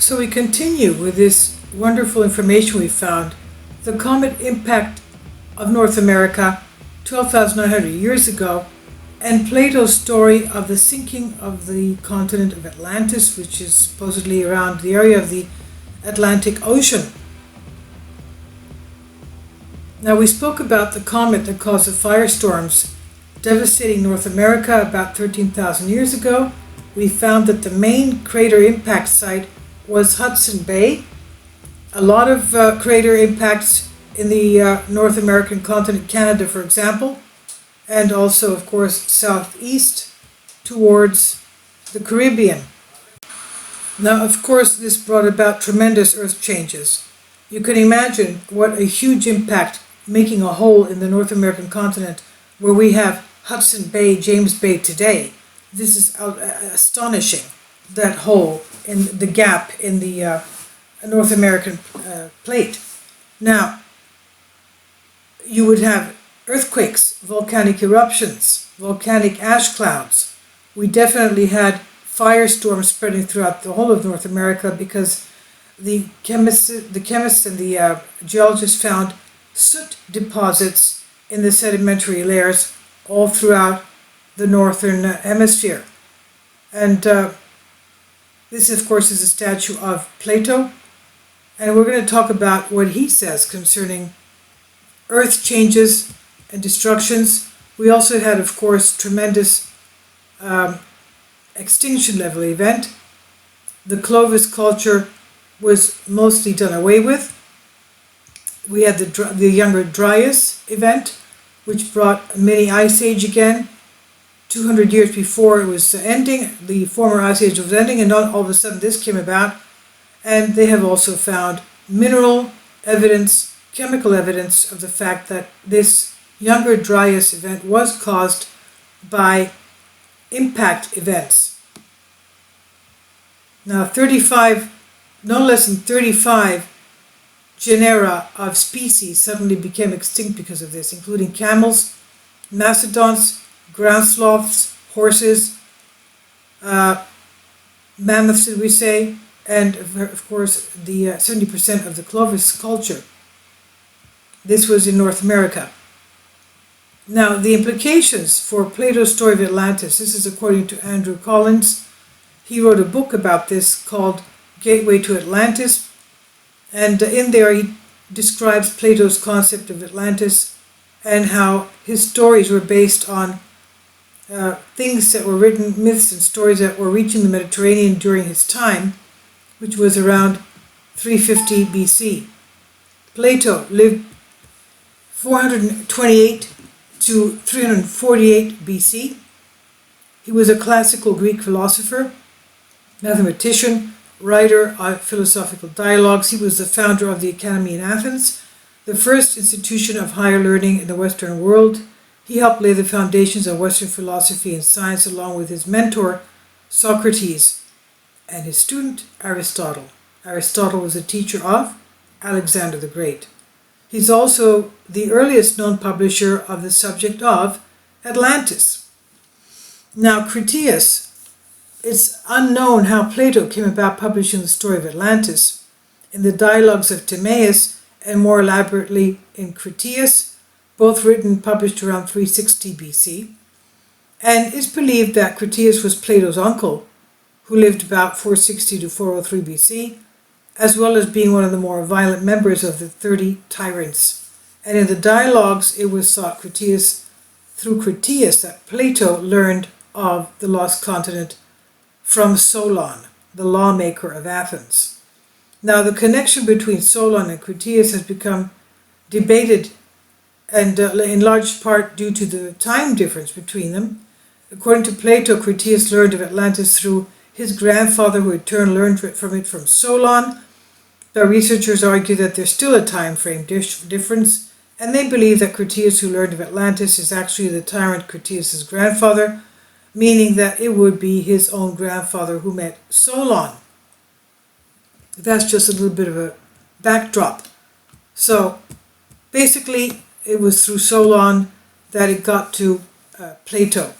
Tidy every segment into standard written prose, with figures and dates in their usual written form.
So we continue with this wonderful information we found. The comet impact of North America 12,900 years ago, and Plato's story of the sinking of the continent of Atlantis, which is supposedly around the area of the Atlantic Ocean. Now, we spoke about the comet that caused the firestorms devastating North America about 13,000 years ago. We found that the main crater impact site was Hudson Bay. A lot of crater impacts in the North American continent, Canada for example, and also of course southeast towards the Caribbean. Now of course this brought about tremendous earth changes. You can imagine what a huge impact making a hole in the North American continent where we have Hudson Bay, James Bay today. This is astonishing, that hole in the gap in the North American plate. Now, you would have earthquakes, volcanic eruptions, volcanic ash clouds. We definitely had firestorms spreading throughout the whole of North America because the chemists and the geologists found soot deposits in the sedimentary layers all throughout the northern hemisphere. And this, of course, is a statue of Plato. And we're going to talk about what he says concerning earth changes and destructions. We also had, of course, tremendous extinction level event. The Clovis culture was mostly done away with. We had the Younger Dryas event, which brought a mini ice age again. 200 years before it was ending, the former ice age was ending, and all of a sudden this came about. And they have also found mineral evidence, chemical evidence of the fact that this Younger Dryas event was caused by impact events. Now no less than 35 genera of species suddenly became extinct because of this, including camels, mastodons, ground sloths, horses, mammoths, did we say, and of course the 70% of the Clovis culture. This was in North America. Now the implications for Plato's story of Atlantis, this is according to Andrew Collins. He wrote a book about this called Gateway to Atlantis, and in there he describes Plato's concept of Atlantis and how his stories were based on things that were written, myths and stories that were reaching the Mediterranean during his time, which was around 350 BC. Plato lived 428 to 348 BC. He was a classical Greek philosopher, mathematician, writer of philosophical dialogues. He was the founder of the Academy in Athens, the first institution of higher learning in the Western world. He helped lay the foundations of Western philosophy and science along with his mentor, Socrates, and his student, Aristotle. Aristotle was a teacher of Alexander the Great. He's also the earliest known publisher of the subject of Atlantis. Now, Critias, it's unknown how Plato came about publishing the story of Atlantis. In the dialogues of Timaeus, and more elaborately in Critias, both written and published around 360 BC, and it's believed that Critias was Plato's uncle, who lived about 460 to 403 BC, as well as being one of the more violent members of the 30 tyrants. And in the dialogues, it was thought through Critias that Plato learned of the lost continent from Solon, the lawmaker of Athens. Now, the connection between Solon and Critias has become debated, and in large part due to the time difference between them. According to Plato, Critias learned of Atlantis through his grandfather, who in turn learned from it from Solon. The researchers argue that there's still a time frame difference, and they believe that Critias, who learned of Atlantis, is actually the tyrant Critias' grandfather, meaning that it would be his own grandfather who met Solon. That's just a little bit of a backdrop. So basically, it was through Solon that it got to Plato.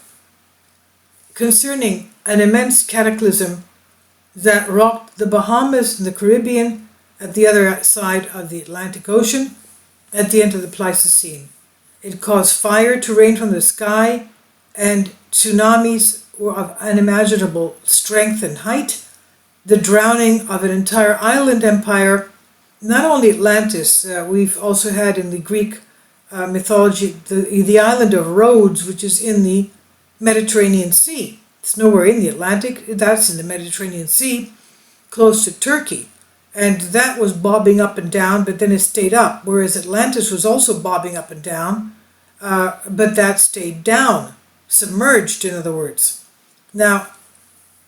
Concerning an immense cataclysm that rocked the Bahamas and the Caribbean at the other side of the Atlantic Ocean at the end of the Pleistocene. It caused fire to rain from the sky, and tsunamis were of unimaginable strength and height, the drowning of an entire island empire. Not only Atlantis, we've also had in the Greek mythology the island of Rhodes, which is in the Mediterranean Sea. It's nowhere in the Atlantic, that's in the Mediterranean Sea, close to Turkey. And that was bobbing up and down, but then it stayed up, whereas Atlantis was also bobbing up and down, but that stayed down, submerged, in other words. Now,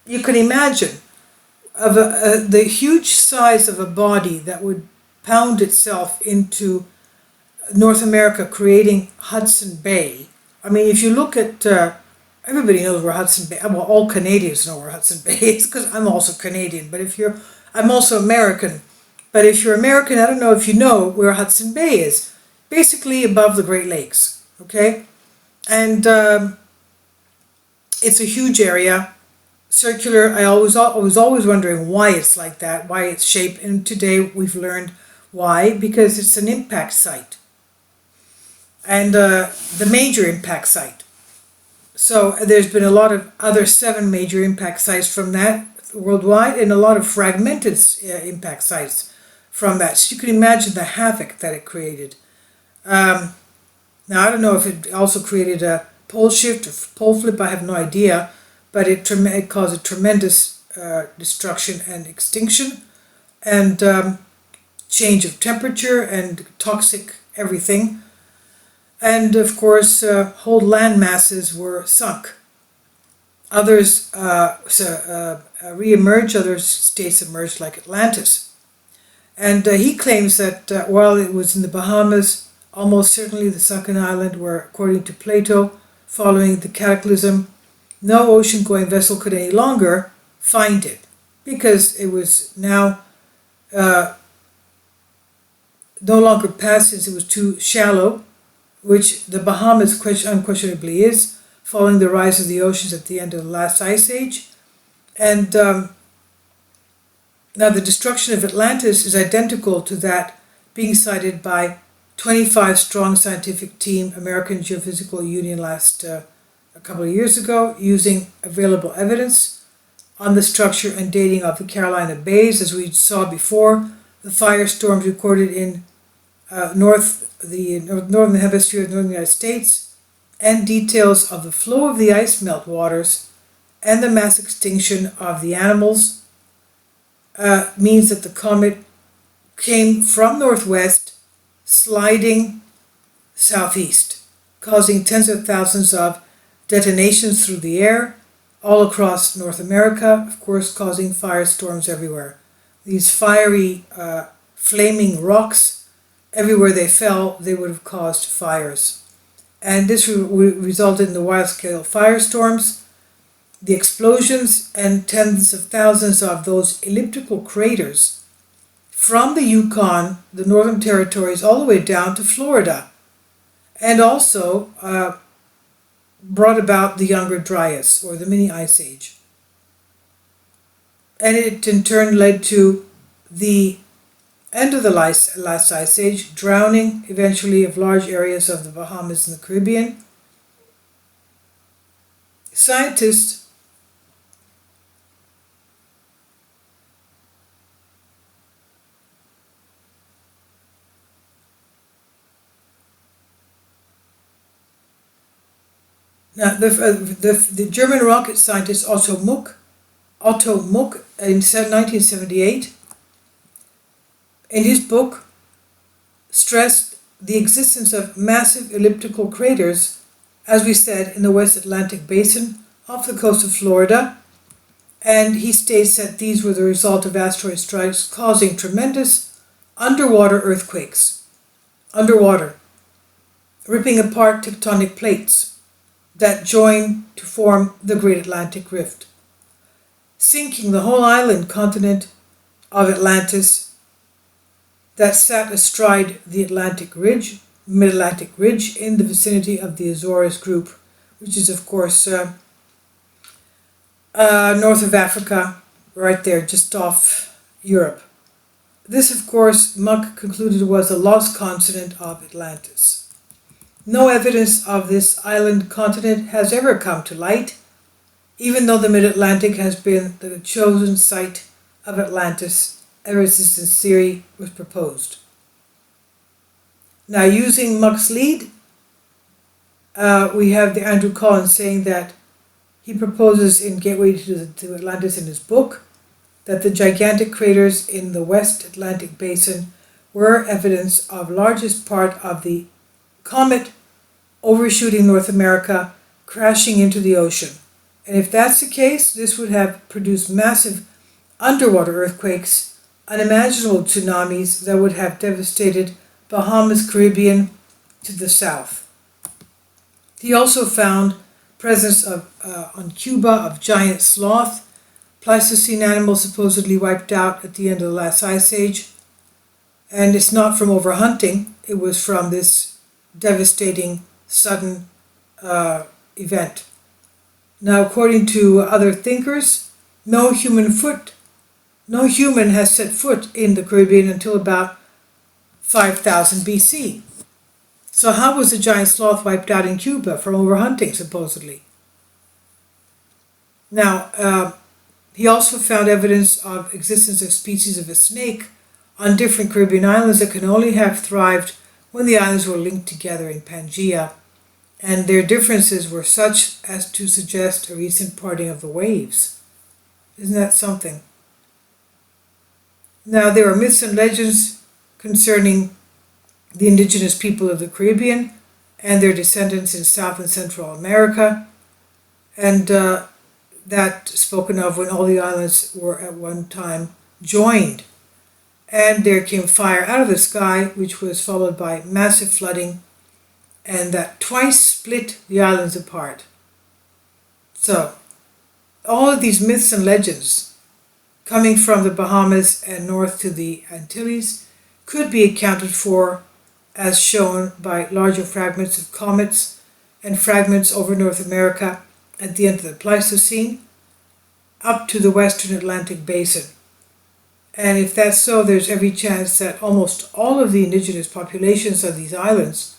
you can imagine the huge size of a body that would pound itself into North America, creating Hudson Bay. I mean, if you look at, everybody knows where Hudson Bay, well, all Canadians know where Hudson Bay is, because I'm also Canadian, but I'm also American. But if you're American, I don't know if you know where Hudson Bay is. Basically above the Great Lakes, okay? And it's a huge area, circular. I was always wondering why it's like that, why it's shaped, and today we've learned why, because it's an impact site. And the major impact site. So there's been a lot of other 7 major impact sites from that worldwide, and a lot of fragmented impact sites from that. So you can imagine the havoc that it created. Now, I don't know if it also created a pole shift or pole flip, I have no idea, but it caused a tremendous destruction and extinction, and change of temperature and toxic everything. And of course, whole land masses were sunk. Others re-emerged, other states emerged, like Atlantis. And he claims that while it was in the Bahamas, almost certainly the sunken island where, according to Plato, following the cataclysm, no ocean-going vessel could any longer find it, because it was now no longer passed, since it was too shallow, which the Bahamas unquestionably is, following the rise of the oceans at the end of the last ice age. And now the destruction of Atlantis is identical to that being cited by 25-strong scientific team, American Geophysical Union, a couple of years ago, using available evidence on the structure and dating of the Carolina Bays. As we saw before, the firestorms recorded in northern hemisphere of the northern United States, and details of the flow of the ice melt waters and the mass extinction of the animals, means that the comet came from northwest, sliding southeast, causing tens of thousands of detonations through the air all across North America, of course causing firestorms everywhere. These fiery, flaming rocks, everywhere they fell, they would have caused fires. And this resulted in the wild-scale firestorms, the explosions, and tens of thousands of those elliptical craters from the Yukon, the Northern Territories, all the way down to Florida, and also brought about the Younger Dryas, or the Mini Ice Age. And it in turn led to the end of the last ice age, drowning eventually of large areas of the Bahamas and the Caribbean. Scientists now the German rocket scientist Otto Muck in 1978, in his book, stressed the existence of massive elliptical craters, as we said, in the West Atlantic Basin off the coast of Florida, and he states that these were the result of asteroid strikes causing tremendous underwater earthquakes, ripping apart tectonic plates that join to form the Great Atlantic Rift, sinking the whole island continent of Atlantis that sat astride the Mid-Atlantic Ridge in the vicinity of the Azores Group, which is of course north of Africa, right there, just off Europe. This, of course, Muck concluded was a lost continent of Atlantis. No evidence of this island continent has ever come to light, even though the mid-Atlantic has been the chosen site of Atlantis ever since this theory was proposed. Now, using Muck's lead, we have the Andrew Collins saying that he proposes in Gateway to Atlantis in his book that the gigantic craters in the West Atlantic Basin were evidence of largest part of the comet overshooting North America, crashing into the ocean. And if that's the case, this would have produced massive underwater earthquakes, unimaginable tsunamis that would have devastated Bahamas, Caribbean to the south. He also found presence of on Cuba of giant sloth, Pleistocene animals supposedly wiped out at the end of the last ice age. And it's not from overhunting, it was from this devastating sudden event. Now, according to other thinkers, no human has set foot in the Caribbean until about 5000 BC. So how was the giant sloth wiped out in Cuba from overhunting, supposedly? Now, he also found evidence of existence of species of a snake on different Caribbean islands that can only have thrived when the islands were linked together in Pangaea, and their differences were such as to suggest a recent parting of the waves. Isn't that something? Now, there are myths and legends concerning the indigenous people of the Caribbean and their descendants in South and Central America, and that spoken of when all the islands were at one time joined. And there came fire out of the sky, which was followed by massive flooding, and that twice split the islands apart. So, all of these myths and legends, coming from the Bahamas and north to the Antilles, could be accounted for as shown by larger fragments of comets and fragments over North America at the end of the Pleistocene up to the western Atlantic basin. And if that's so, there's every chance that almost all of the indigenous populations of these islands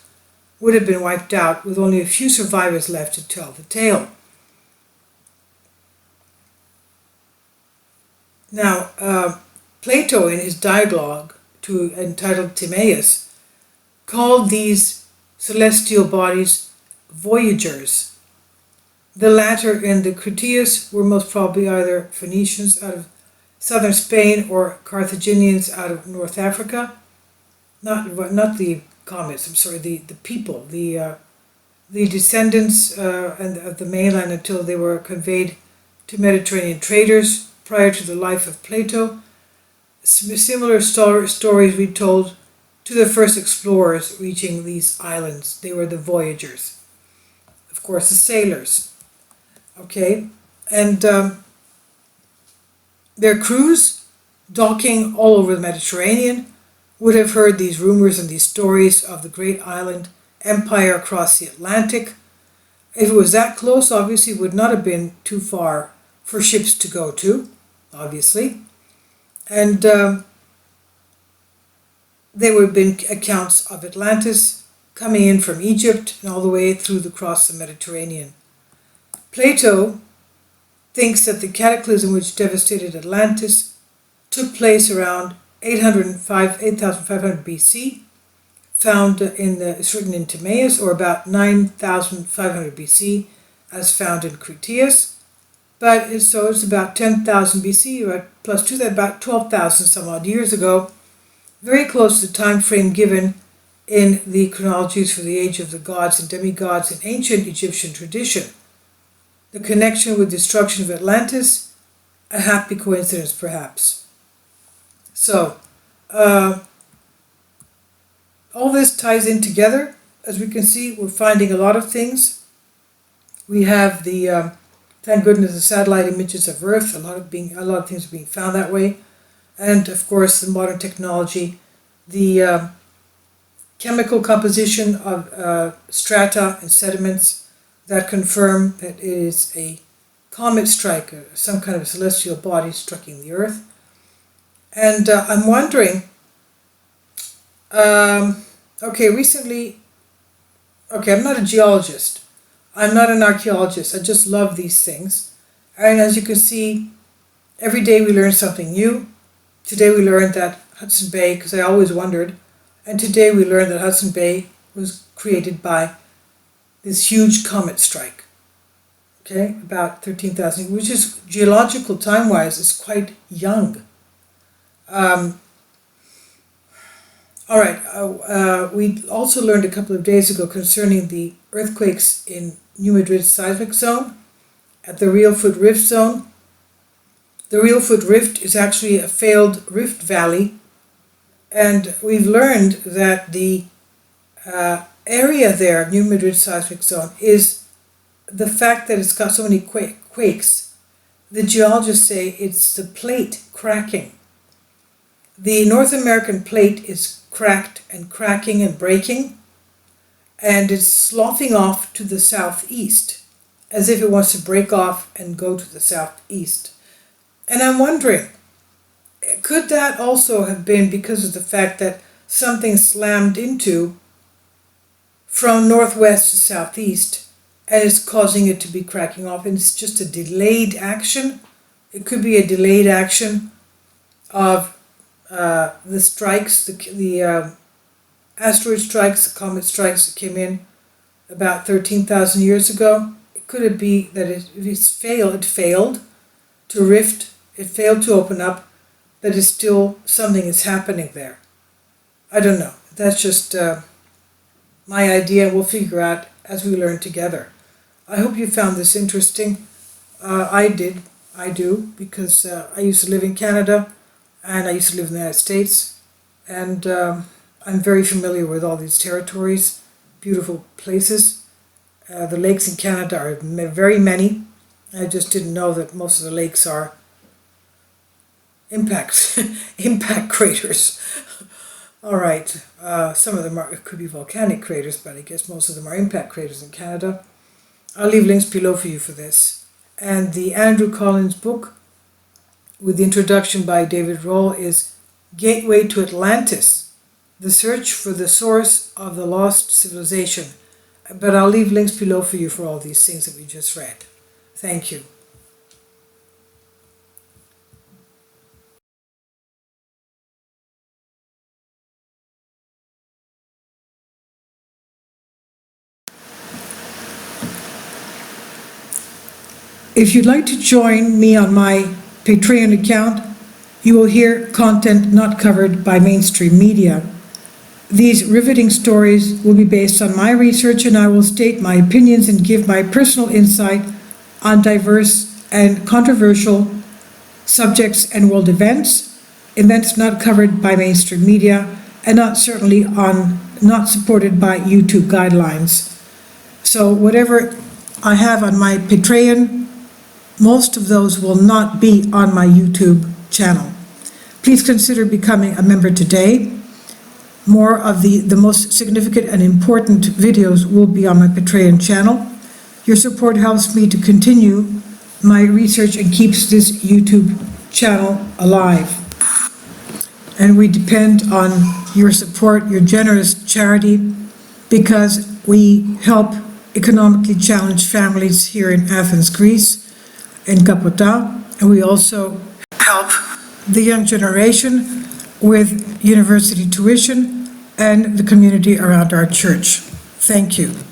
would have been wiped out with only a few survivors left to tell the tale. Now, Plato in his dialogue entitled Timaeus called these celestial bodies voyagers. The latter in the Critias were most probably either Phoenicians out of southern Spain or Carthaginians out of North Africa. Not the comets, I'm sorry, the people, the descendants of the mainland until they were conveyed to Mediterranean traders prior to the life of Plato. Similar stories read told to the first explorers reaching these islands. They were the voyagers. Of course, the sailors. Okay, and their crews, docking all over the Mediterranean, would have heard these rumors and these stories of the great island empire across the Atlantic. If it was that close, obviously it would not have been too far for ships to go to, obviously. And there would have been accounts of Atlantis coming in from Egypt and all the way through across the Mediterranean. Plato thinks that the cataclysm which devastated Atlantis took place around 8,500 BC, it's written in Timaeus, or about 9,500 BC, as found in Critias. But it's about 10,000 BC, plus to that, about 12,000 some odd years ago, very close to the time frame given in the chronologies for the age of the gods and demigods in ancient Egyptian tradition. The connection with destruction of Atlantis, a happy coincidence perhaps. So, all this ties in together. As we can see, we're finding a lot of things. We have the, thank goodness, the satellite images of Earth. A lot of things are being found that way. And of course, the modern technology, the chemical composition of strata and sediments that confirm that it is a comet strike, some kind of celestial body striking the Earth. And I'm wondering, recently, I'm not a geologist, I'm not an archaeologist, I just love these things. And as you can see, every day we learn something new. Today we learned that Hudson Bay, because I always wondered, and today we learned that Hudson Bay was created by this huge comet strike. Okay, about 13,000, which is geological time-wise is quite young. We also learned a couple of days ago concerning the earthquakes in New Madrid's seismic zone, at the Real Foot Rift zone. The Real Foot Rift is actually a failed rift valley, and we've learned that the area there, New Madrid seismic zone, is the fact that it's got so many quakes. The geologists say it's the plate cracking. The North American plate is cracked and cracking and breaking, and it's sloughing off to the southeast, as if it wants to break off and go to the southeast. And I'm wondering, could that also have been because of the fact that something slammed into from northwest to southeast and it's causing it to be cracking off, and it's just a delayed action? It could be a delayed action of the strikes, the asteroid strikes, the comet strikes that came in about 13,000 years ago. Could it be that it failed to rift, it failed to open up, that is still something is happening there? I don't know. That's just my idea. We'll figure out as we learn together. I hope you found this interesting. I do, because I used to live in Canada and I used to live in the United States, and I'm very familiar with all these territories, beautiful places. The lakes in Canada are very many. I just didn't know that most of the lakes are impact craters. All right, some of them could be volcanic craters, but I guess most of them are impact craters in Canada. I'll leave links below for you for this. And the Andrew Collins book, with the introduction by David Roll, is Gateway to Atlantis, the search for the source of the lost civilization. But I'll leave links below for you for all these things that we just read. Thank you. If you'd like to join me on my Patreon account, you will hear content not covered by mainstream media. These riveting stories will be based on my research, and I will state my opinions and give my personal insight on diverse and controversial subjects and world events not covered by mainstream media, and not supported by YouTube guidelines. So whatever I have on my Patreon, most of those will not be on my YouTube channel. Please consider becoming a member today. More of the most significant and important videos will be on my Patreon channel. Your support helps me to continue my research and keeps this YouTube channel alive. And we depend on your support, your generous charity, because we help economically challenged families here in Athens, Greece, in Kapota, and we also help the young generation with university tuition and the community around our church. Thank you.